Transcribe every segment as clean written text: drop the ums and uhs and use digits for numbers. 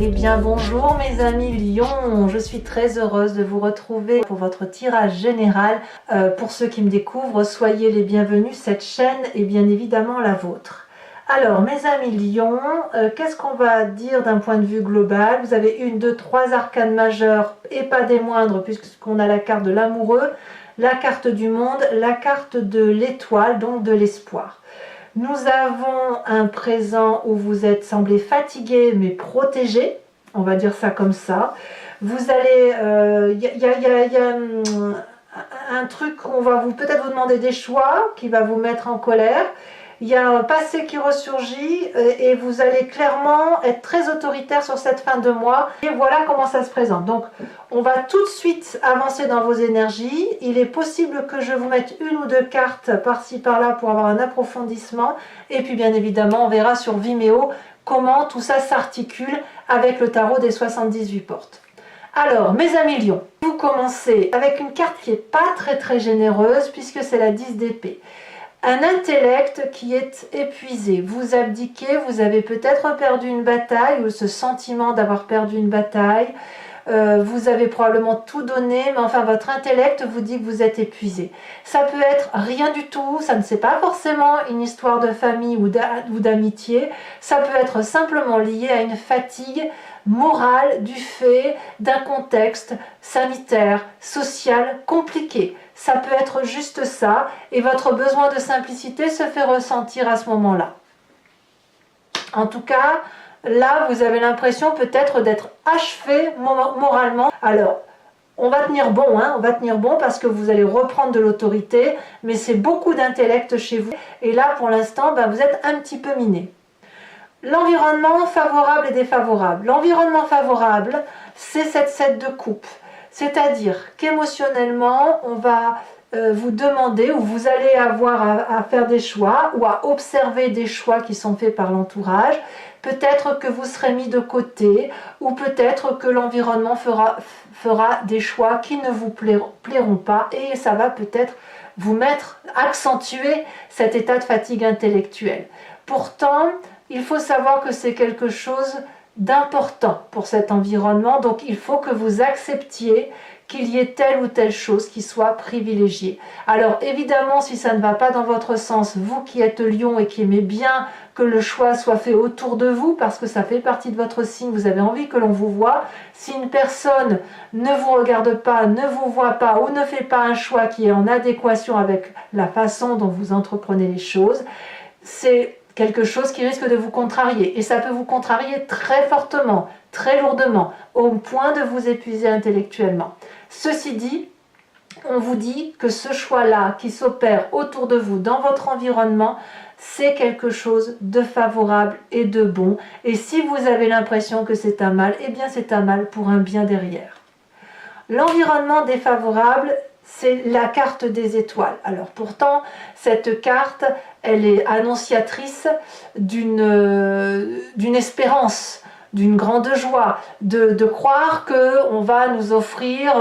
Eh bien bonjour mes amis Lions, je suis très heureuse de vous retrouver pour votre tirage général. Pour ceux qui me découvrent, soyez les bienvenus, cette chaîne est bien évidemment la vôtre. Alors mes amis Lions, qu'est-ce qu'on va dire d'un point de vue global? Vous avez une, deux, trois arcanes majeures et pas des moindres puisqu'on a la carte de l'amoureux, la carte du monde, la carte de l'étoile, donc de l'espoir. Nous avons un présent où vous êtes semblé fatigué mais protégé, on va dire ça comme ça. Vous allez, y a un truc qu'on va peut-être vous demander des choix qui va vous mettre en colère. Il y a un passé qui ressurgit et vous allez clairement être très autoritaire sur cette fin de mois. Et voilà comment ça se présente. Donc, on va tout de suite avancer dans vos énergies. Il est possible que je vous mette une ou deux cartes par-ci par-là pour avoir un approfondissement. Et puis, bien évidemment, on verra sur Vimeo comment tout ça s'articule avec le tarot des 78 portes. Alors, mes amis Lions, vous commencez avec une carte qui n'est pas très généreuse puisque c'est la 10 d'épée. Un intellect qui est épuisé, vous abdiquez, vous avez peut-être perdu une bataille ou ce sentiment d'avoir perdu une bataille, vous avez probablement tout donné, mais enfin votre intellect vous dit que vous êtes épuisé. Ça peut être rien du tout, ça ne c'est pas forcément une histoire de famille ou d'amitié, ça peut être simplement lié à une fatigue morale du fait d'un contexte sanitaire, social compliqué. Ça peut être juste ça, et votre besoin de simplicité se fait ressentir à ce moment-là. En tout cas, là, vous avez l'impression peut-être d'être achevé moralement. Alors, on va tenir bon, hein, on va tenir bon parce que vous allez reprendre de l'autorité, mais c'est beaucoup d'intellect chez vous. Et là, pour l'instant, ben, vous êtes un petit peu miné. L'environnement favorable et défavorable. L'environnement favorable, c'est cette 7 de coupe. C'est-à-dire qu'émotionnellement, on va vous demander ou vous allez avoir à faire des choix ou à observer des choix qui sont faits par l'entourage. Peut-être que vous serez mis de côté ou peut-être que l'environnement fera des choix qui ne vous plairont pas et ça va peut-être vous accentuer cet état de fatigue intellectuelle. Pourtant, il faut savoir que c'est quelque chose d'important pour cet environnement, donc il faut que vous acceptiez qu'il y ait telle ou telle chose qui soit privilégiée. Alors évidemment, si ça ne va pas dans votre sens, vous qui êtes Lion et qui aimez bien que le choix soit fait autour de vous, parce que ça fait partie de votre signe, vous avez envie que l'on vous voit, si une personne ne vous regarde pas, ne vous voit pas ou ne fait pas un choix qui est en adéquation avec la façon dont vous entreprenez les choses, c'est quelque chose qui risque de vous contrarier. Et ça peut vous contrarier très fortement, très lourdement, au point de vous épuiser intellectuellement. Ceci dit, on vous dit que ce choix-là qui s'opère autour de vous, dans votre environnement, c'est quelque chose de favorable et de bon. Et si vous avez l'impression que c'est un mal, eh bien c'est un mal pour un bien derrière. L'environnement défavorable, c'est la carte des étoiles. Alors pourtant, cette carte, elle est annonciatrice d'une espérance, d'une grande joie, de croire qu'on va nous offrir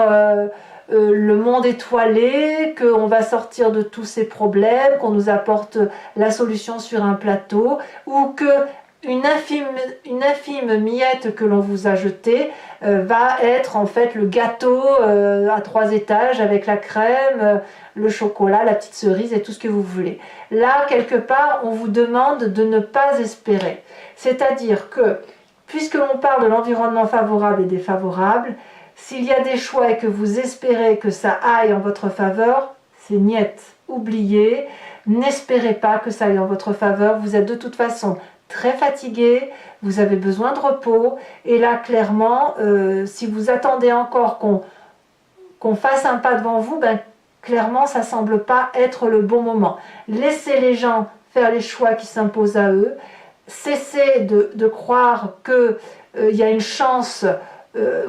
le monde étoilé, qu'on va sortir de tous ces problèmes, qu'on nous apporte la solution sur un plateau, ou que une infime miette que l'on vous a jetée va être en fait le gâteau à 3 étages avec la crème, le chocolat, la petite cerise et tout ce que vous voulez. Là, quelque part, on vous demande de ne pas espérer. C'est-à-dire que, puisque l'on parle de l'environnement favorable et défavorable, s'il y a des choix et que vous espérez que ça aille en votre faveur, c'est niette. Oubliez, n'espérez pas que ça aille en votre faveur. Vous êtes de toute façon très fatigué, vous avez besoin de repos, et là clairement, si vous attendez encore qu'on fasse un pas devant vous, ben, clairement ça ne semble pas être le bon moment. Laissez les gens faire les choix qui s'imposent à eux, cessez de croire qu'il y a une chance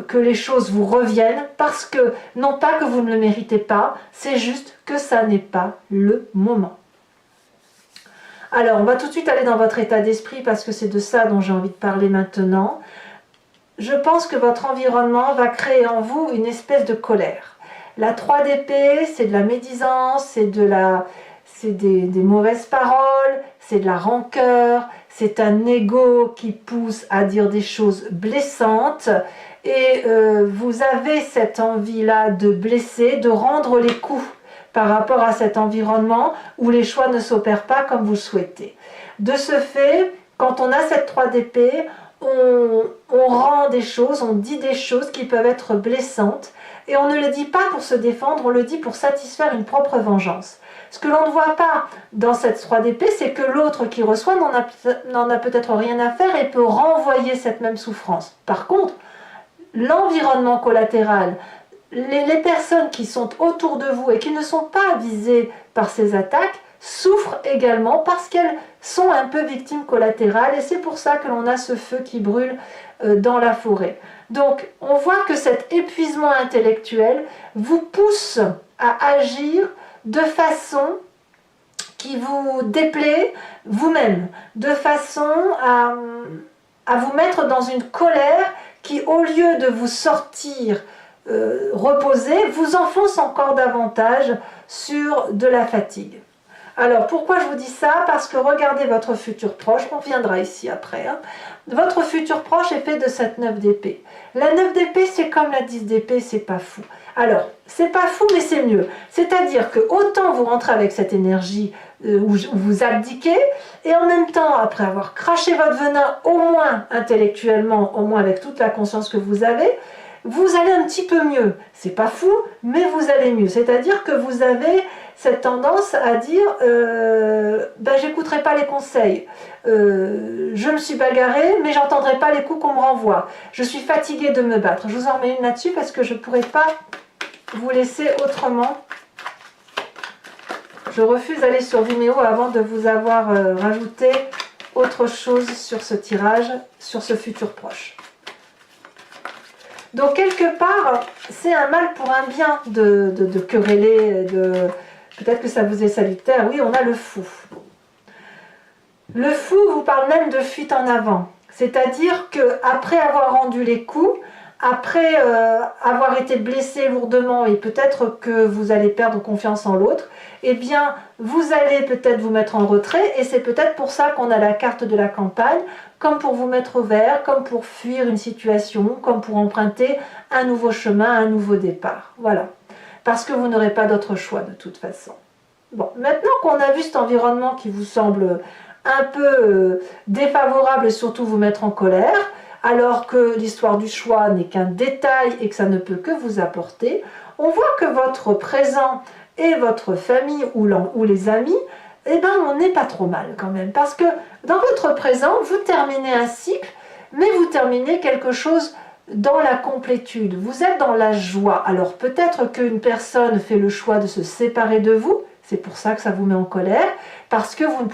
que les choses vous reviennent, parce que, non pas que vous ne le méritez pas, c'est juste que ça n'est pas le moment. Alors, on va tout de suite aller dans votre état d'esprit parce que c'est de ça dont j'ai envie de parler maintenant. Je pense que votre environnement va créer en vous une espèce de colère. La 3 d'épée, c'est de la médisance, c'est des mauvaises paroles, c'est de la rancœur, c'est un ego qui pousse à dire des choses blessantes, et vous avez cette envie-là de blesser, de rendre les coups par rapport à cet environnement où les choix ne s'opèrent pas comme vous le souhaitez. De ce fait, quand on a cette 3 d'épée, on rend des choses, on dit des choses qui peuvent être blessantes, et on ne le dit pas pour se défendre, on le dit pour satisfaire une propre vengeance. Ce que l'on ne voit pas dans cette 3 d'épée, c'est que l'autre qui reçoit n'en a peut-être rien à faire et peut renvoyer cette même souffrance. Par contre, l'environnement collatéral, les personnes qui sont autour de vous et qui ne sont pas visées par ces attaques, souffrent également parce qu'elles sont un peu victimes collatérales, et c'est pour ça que l'on a ce feu qui brûle dans la forêt. Donc on voit que cet épuisement intellectuel vous pousse à agir de façon qui vous déplaît vous-même, de façon à vous mettre dans une colère qui, au lieu de vous sortir reposer, vous enfonce encore davantage sur de la fatigue. Alors, pourquoi je vous dis ça? Parce que regardez votre futur proche, on reviendra ici après. Votre futur proche est fait de cette 9 d'épée. La 9 d'épée, c'est comme la 10 d'épée, c'est pas fou. Alors, c'est pas fou, mais c'est mieux. C'est-à-dire que autant vous rentrez avec cette énergie où vous abdiquez, et en même temps, après avoir craché votre venin, au moins intellectuellement, au moins avec toute la conscience que vous avez, vous allez un petit peu mieux. C'est pas fou, mais vous allez mieux. C'est-à-dire que vous avez cette tendance à dire ben, j'écouterai pas les conseils, je me suis bagarrée, mais j'entendrai pas les coups qu'on me renvoie. Je suis fatiguée de me battre. Je vous en mets une là-dessus parce que je pourrais pas vous laisser autrement. Je refuse d'aller sur Vimeo avant de vous avoir rajouté autre chose sur ce tirage, sur ce futur proche. Donc quelque part, c'est un mal pour un bien de quereller, peut-être que ça vous est salutaire. Oui, on a le fou. Le fou vous parle même de fuite en avant. C'est-à-dire qu'après avoir rendu les coups, après avoir été blessé lourdement et peut-être que vous allez perdre confiance en l'autre, eh bien, vous allez peut-être vous mettre en retrait, et c'est peut-être pour ça qu'on a la carte de la campagne, comme pour vous mettre au vert, comme pour fuir une situation, comme pour emprunter un nouveau chemin, un nouveau départ. Voilà. Parce que vous n'aurez pas d'autre choix de toute façon. Bon, maintenant qu'on a vu cet environnement qui vous semble un peu défavorable et surtout vous mettre en colère, alors que l'histoire du choix n'est qu'un détail et que ça ne peut que vous apporter, on voit que votre présent et votre famille ou les amis, eh ben on n'est pas trop mal quand même. Parce que dans votre présent, vous terminez un cycle, mais vous terminez quelque chose dans la complétude. Vous êtes dans la joie. Alors peut-être qu'une personne fait le choix de se séparer de vous, c'est pour ça que ça vous met en colère, parce que vous ne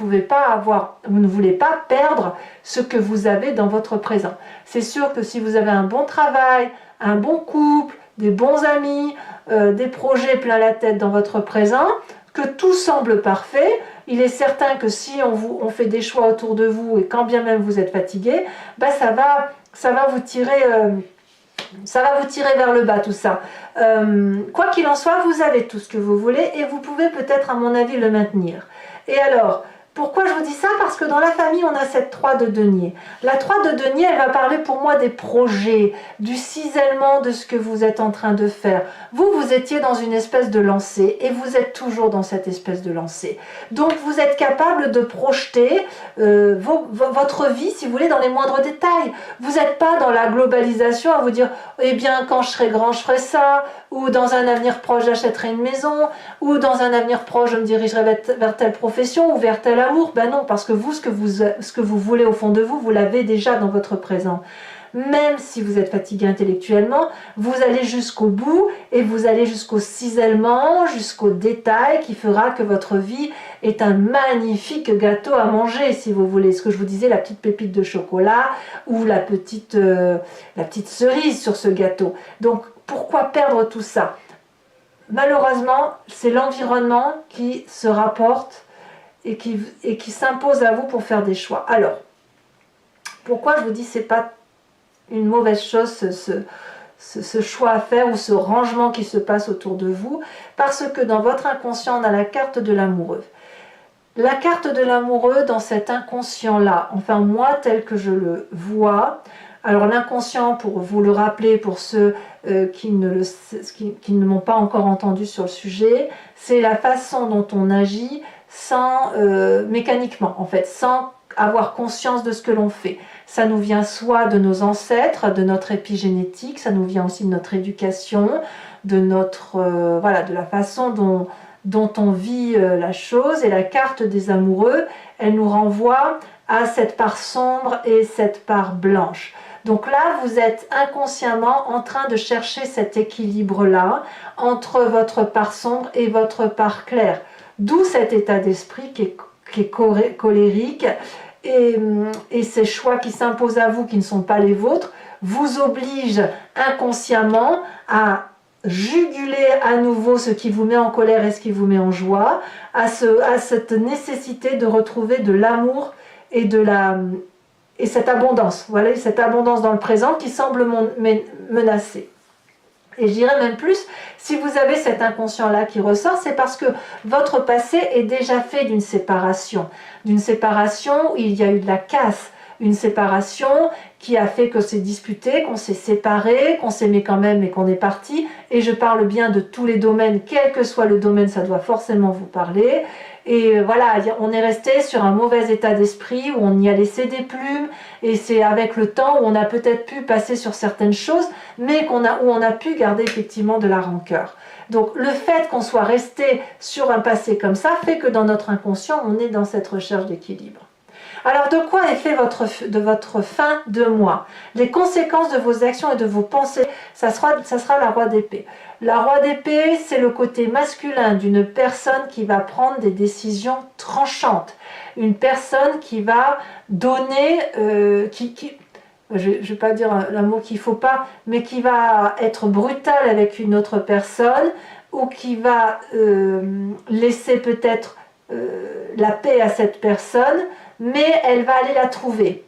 voulez pas perdre ce que vous avez dans votre présent. C'est sûr que si vous avez un bon travail, un bon couple, des bons amis, des projets plein la tête dans votre présent, que tout semble parfait, il est certain que si on fait des choix autour de vous et quand bien même vous êtes fatigué, ben ça va vous tirer vers le bas tout ça. Quoi qu'il en soit, vous avez tout ce que vous voulez et vous pouvez peut-être à mon avis le maintenir. Et alors, pourquoi je vous dis ça? Parce que dans la famille, on a cette 3 de denier. La 3 de denier, elle va parler pour moi des projets, du cisellement de ce que vous êtes en train de faire. Vous étiez dans une espèce de lancée et vous êtes toujours dans cette espèce de lancée. Donc, vous êtes capable de projeter votre vie, si vous voulez, dans les moindres détails. Vous n'êtes pas dans la globalisation à vous dire, eh bien, quand je serai grand, je ferai ça, ou dans un avenir proche, j'achèterai une maison, ou dans un avenir proche, je me dirigerai vers telle profession ou vers tel amour. Ben non, parce que vous, ce que vous voulez au fond de vous, vous l'avez déjà dans votre présent. Même si vous êtes fatigué intellectuellement, vous allez jusqu'au bout et vous allez jusqu'au cisellement, jusqu'au détail qui fera que votre vie est un magnifique gâteau à manger, si vous voulez. Ce que je vous disais, la petite pépite de chocolat ou la petite cerise sur ce gâteau. Donc, pourquoi perdre tout ça? Malheureusement, c'est l'environnement qui se rapporte et qui s'impose à vous pour faire des choix. Alors, pourquoi je vous dis c'est pas une mauvaise chose ce choix à faire ou ce rangement qui se passe autour de vous? Parce que dans votre inconscient, on a la carte de l'amoureux. La carte de l'amoureux dans cet inconscient-là, enfin moi tel que je le vois, alors l'inconscient, pour vous le rappeler, pour ceux qui ne m'ont pas encore entendu sur le sujet, c'est la façon dont on agit sans mécaniquement, en fait, sans avoir conscience de ce que l'on fait. Ça nous vient soit de nos ancêtres, de notre épigénétique, ça nous vient aussi de notre éducation, de notre voilà, de la façon dont on vit la chose. Et la carte des amoureux, elle nous renvoie à cette part sombre et cette part blanche. Donc là, vous êtes inconsciemment en train de chercher cet équilibre-là entre votre part sombre et votre part claire. D'où cet état d'esprit qui est colérique et ces choix qui s'imposent à vous, qui ne sont pas les vôtres, vous obligent inconsciemment à juguler à nouveau ce qui vous met en colère et ce qui vous met en joie, à cette nécessité de retrouver de l'amour et et cette abondance, voilà, cette abondance dans le présent qui semble menacée. Et je dirais même plus, si vous avez cet inconscient-là qui ressort, c'est parce que votre passé est déjà fait d'une séparation où il y a eu de la casse, une séparation qui a fait que c'est disputé, qu'on s'est séparé, qu'on s'aimait quand même et qu'on est parti. Et je parle bien de tous les domaines, quel que soit le domaine, ça doit forcément vous parler. Et voilà, on est resté sur un mauvais état d'esprit où on y a laissé des plumes. Et c'est avec le temps où on a peut-être pu passer sur certaines choses, mais où on a pu garder effectivement de la rancœur. Donc le fait qu'on soit resté sur un passé comme ça fait que dans notre inconscient, on est dans cette recherche d'équilibre. Alors de quoi est fait votre fin de mois? Les conséquences de vos actions et de vos pensées, ça sera la roi d'épée. La roi d'épée, c'est le côté masculin d'une personne qui va prendre des décisions tranchantes. Une personne qui va donner, je ne vais pas dire un mot qu'il ne faut pas, mais qui va être brutale avec une autre personne ou qui va laisser peut-être la paix à cette personne, mais elle va aller la trouver.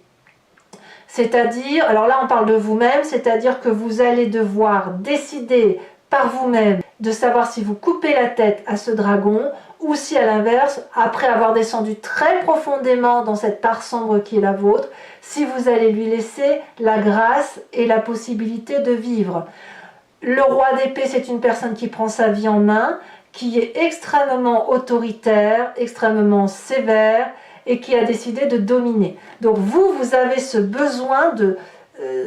C'est-à-dire, alors là on parle de vous-même, c'est-à-dire que vous allez devoir décider par vous-même de savoir si vous coupez la tête à ce dragon ou si à l'inverse, après avoir descendu très profondément dans cette part sombre qui est la vôtre, si vous allez lui laisser la grâce et la possibilité de vivre. Le roi d'épée, c'est une personne qui prend sa vie en main, qui est extrêmement autoritaire, extrêmement sévère, et qui a décidé de dominer. Donc vous avez ce besoin de...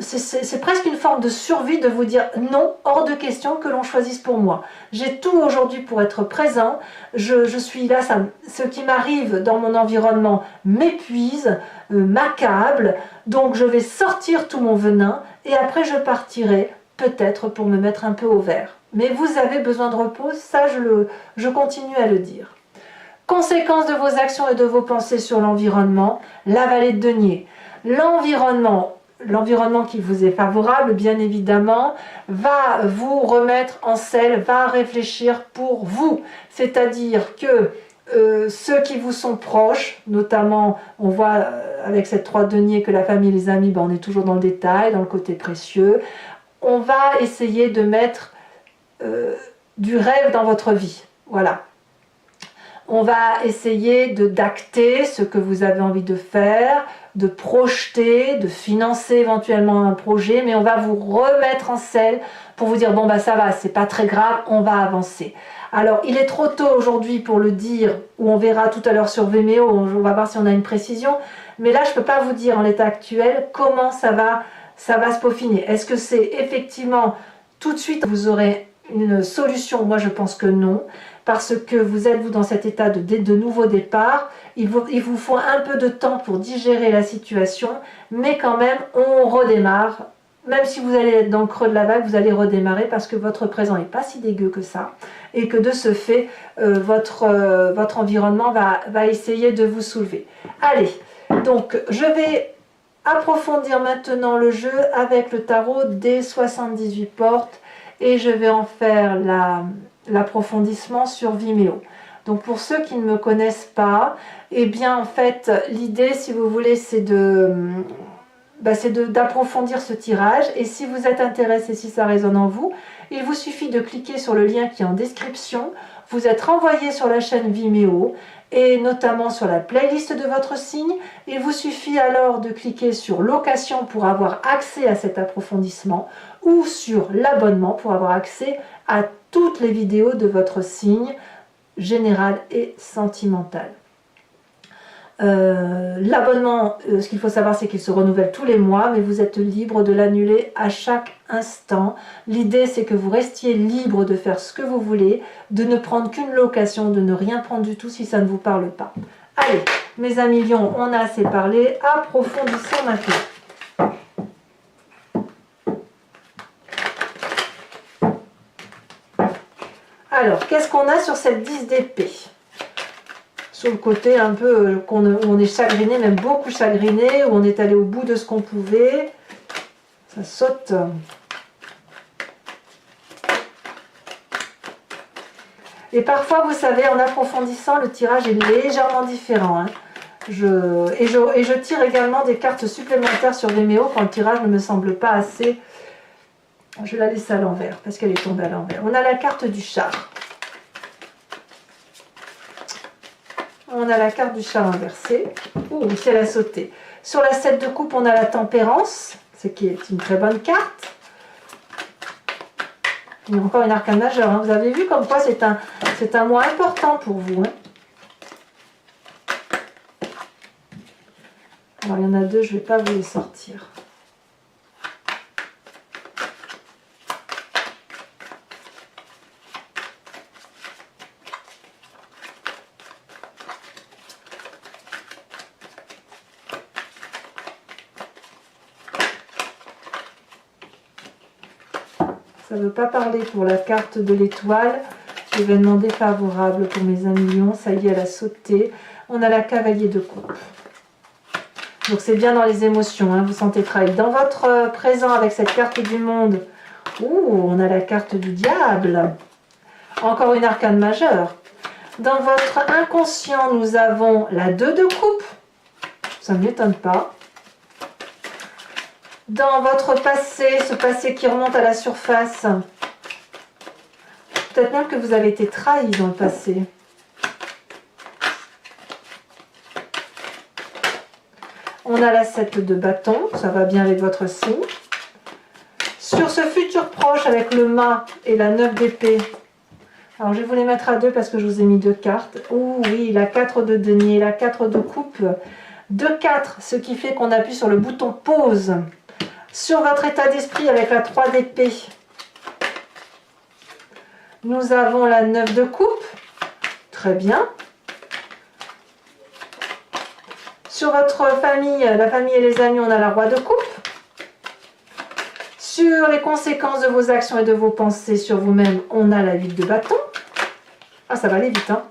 c'est presque une forme de survie de vous dire non, hors de question que l'on choisisse pour moi. J'ai tout aujourd'hui pour être présent, je suis là, ce qui m'arrive dans mon environnement m'épuise, m'accable, donc je vais sortir tout mon venin et après je partirai peut-être pour me mettre un peu au vert. Mais vous avez besoin de repos, ça je continue à le dire. Conséquences de vos actions et de vos pensées sur l'environnement, la vallée de denier. L'environnement qui vous est favorable, bien évidemment, va vous remettre en selle, va réfléchir pour vous. C'est-à-dire que ceux qui vous sont proches, notamment, on voit avec cette 3 de denier que la famille et les amis, on est toujours dans le détail, dans le côté précieux. On va essayer de mettre du rêve dans votre vie. Voilà. On va essayer d'acter ce que vous avez envie de faire, de projeter, de financer éventuellement un projet, mais on va vous remettre en selle pour vous dire bon ça va, c'est pas très grave, on va avancer. Alors il est trop tôt aujourd'hui pour le dire, ou on verra tout à l'heure sur Vimeo, on va voir si on a une précision, mais là je peux pas vous dire en l'état actuel comment ça va se peaufiner. Est-ce que c'est effectivement tout de suite vous aurez une solution? Moi je pense que non, parce que vous êtes dans cet état de nouveau départ, il vous faut un peu de temps pour digérer la situation, mais quand même on redémarre. Même si vous allez être dans le creux de la vague, vous allez redémarrer parce que votre présent n'est pas si dégueu que ça et que de ce fait, votre environnement va essayer de vous soulever. Allez, donc je vais approfondir maintenant le jeu avec le tarot des 78 portes et je vais en faire l'approfondissement sur Vimeo. Donc pour ceux qui ne me connaissent pas, eh bien en fait l'idée, si vous voulez, c'est d'approfondir ce tirage. Et si vous êtes intéressé, si ça résonne en vous, il vous suffit de cliquer sur le lien qui est en description vous êtes renvoyé sur la chaîne Vimeo et notamment sur la playlist de votre signe. Il vous suffit alors de cliquer sur location pour avoir accès à cet approfondissement ou sur l'abonnement pour avoir accès à toutes les vidéos de votre signe général et sentimental. L'abonnement, ce qu'il faut savoir, c'est qu'il se renouvelle tous les mois, mais vous êtes libre de l'annuler à chaque instant. L'idée, c'est que vous restiez libre de faire ce que vous voulez, de ne prendre qu'une location, de ne rien prendre du tout si ça ne vous parle pas. Allez, mes amis lions, on a assez parlé, approfondissons maintenant. Alors, qu'est-ce qu'on a sur cette 10 d'épée? Sur le côté un peu où on est chagriné, même beaucoup chagriné, où on est allé au bout de ce qu'on pouvait. Ça saute. Et parfois, vous savez, en approfondissant, le tirage est légèrement différent. Hein. Je tire également des cartes supplémentaires sur Vimeo quand le tirage ne me semble pas assez. Je la laisse à l'envers parce qu'elle est tombée à l'envers. On a la carte du char. On a la carte du char inversée. Ouh, si elle a sauté. Sur la 7 de coupe, on a la tempérance, ce qui est une très bonne carte. Il y a encore une arcane majeure. Hein. Vous avez vu comme quoi c'est un mois important pour vous. Hein. Alors, il y en a deux, je ne vais pas vous les sortir. Ça ne veut pas parler pour la carte de l'étoile. Événement défavorable pour mes amis lions. Ça y est, elle a sauté. On a la cavalier de coupe. Donc c'est bien dans les émotions. Hein, vous sentez trahi. Dans votre présent avec cette carte du monde. Ouh, on a la carte du diable. Encore une arcane majeure. Dans votre inconscient, nous avons la 2 de coupe. Ça ne m'étonne pas. Dans votre passé, ce passé qui remonte à la surface, peut-être même que vous avez été trahi dans le passé. On a la 7 de bâton, ça va bien avec votre signe. Sur ce futur proche avec le mât et la 9 d'épée, alors je vais vous les mettre à deux parce que je vous ai mis deux cartes. Oh oui, la 4 de denier, la 4 de coupe, 2-4, ce qui fait qu'on appuie sur le bouton pause. Sur votre état d'esprit avec la 3 d'épée, nous avons la 9 de coupe. Très bien. Sur votre famille, la famille et les amis, on a la roi de coupe. Sur les conséquences de vos actions et de vos pensées sur vous-même, on a la 8 de bâton. Ah, ça va aller vite, hein.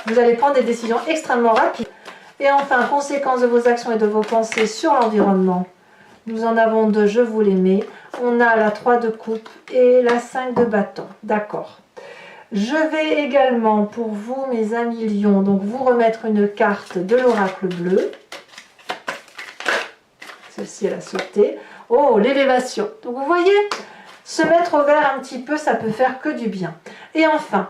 Vous allez prendre des décisions extrêmement rapides. Et enfin, conséquences de vos actions et de vos pensées sur l'environnement. Nous en avons deux, je vous les mets. On a la 3 de coupe et la 5 de bâton. D'accord. Je vais également, pour vous, mes amis lions, donc vous remettre une carte de l'oracle bleu. Celle-ci, elle a sauté. Oh, l'élévation. Donc, vous voyez, se mettre au vert un petit peu, ça peut faire que du bien. Et enfin,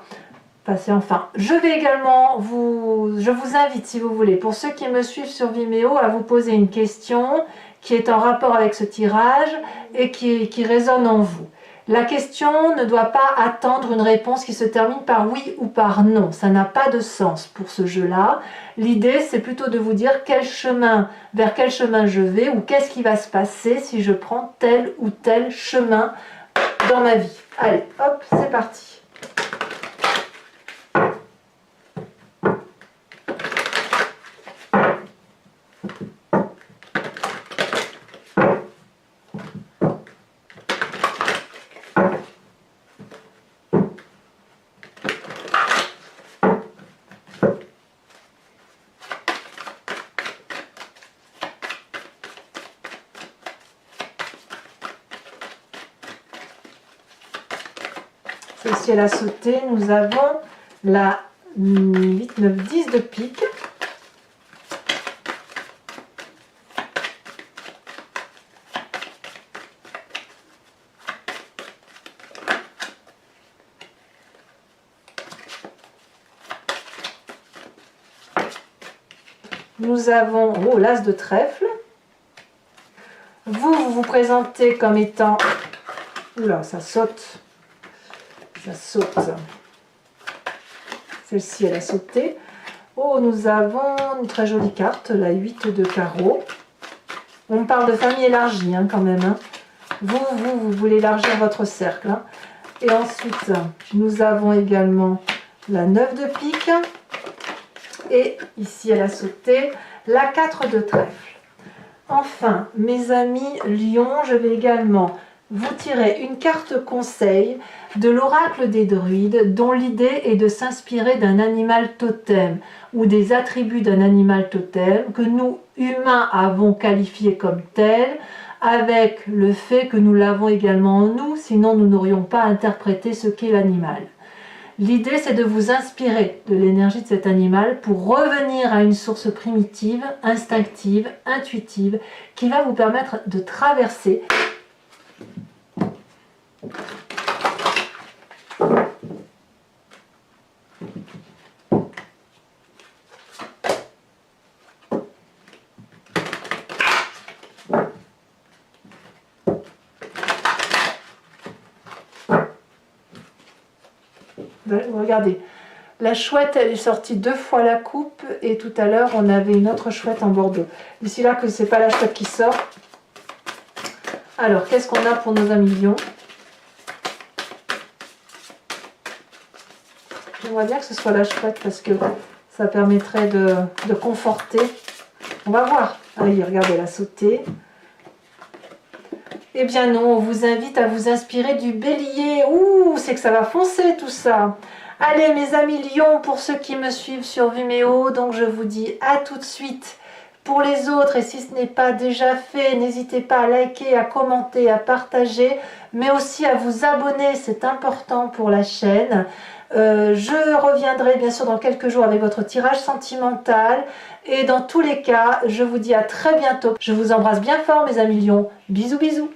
je vais également je vous invite, si vous voulez, pour ceux qui me suivent sur Vimeo, à vous poser une question qui est en rapport avec ce tirage et qui résonne en vous. La question ne doit pas attendre une réponse qui se termine par oui ou par non. Ça n'a pas de sens pour ce jeu-là. L'idée, c'est plutôt de vous dire vers quel chemin je vais ou qu'est-ce qui va se passer si je prends tel ou tel chemin dans ma vie. Allez, hop, c'est parti. Celle-ci, elle a sauté. Nous avons la 8, 9, 10 de pique. Nous avons l'as de trèfle. Vous vous présentez comme étant... Oula, ça saute. Ça saute. Celle-ci, elle a sauté. Nous avons une très jolie carte, la 8 de carreau. On parle de famille élargie quand même. Hein. Vous voulez élargir votre cercle. Hein. Et ensuite, nous avons également la 9 de pique. Et ici, elle a sauté la 4 de trèfle. Enfin, mes amis lions, je vais également vous tirer une carte conseil de l'oracle des druides, dont l'idée est de s'inspirer d'un animal totem ou des attributs d'un animal totem que nous, humains, avons qualifié comme tel, avec le fait que nous l'avons également en nous, sinon nous n'aurions pas interprété ce qu'est l'animal. L'idée, c'est de vous inspirer de l'énergie de cet animal pour revenir à une source primitive, instinctive, intuitive, qui va vous permettre de traverser regardez, la chouette, elle est sortie 2 fois la coupe et tout à l'heure, on avait une autre chouette en bordeaux. D'ici là que c'est pas la chouette qui sort. Alors, qu'est-ce qu'on a pour nos amis lions? J'aimerais bien que ce soit la chouette parce que ça permettrait de conforter. On va voir. Allez, regardez, elle a sauté. Eh bien non, on vous invite à vous inspirer du bélier. Ouh, c'est que ça va foncer tout ça. Allez mes amis lions, pour ceux qui me suivent sur Vimeo, donc je vous dis à tout de suite. Pour les autres, et si ce n'est pas déjà fait, n'hésitez pas à liker, à commenter, à partager, mais aussi à vous abonner, c'est important pour la chaîne. Je reviendrai bien sûr dans quelques jours avec votre tirage sentimental. Et dans tous les cas, je vous dis à très bientôt. Je vous embrasse bien fort mes amis lions. Bisous bisous.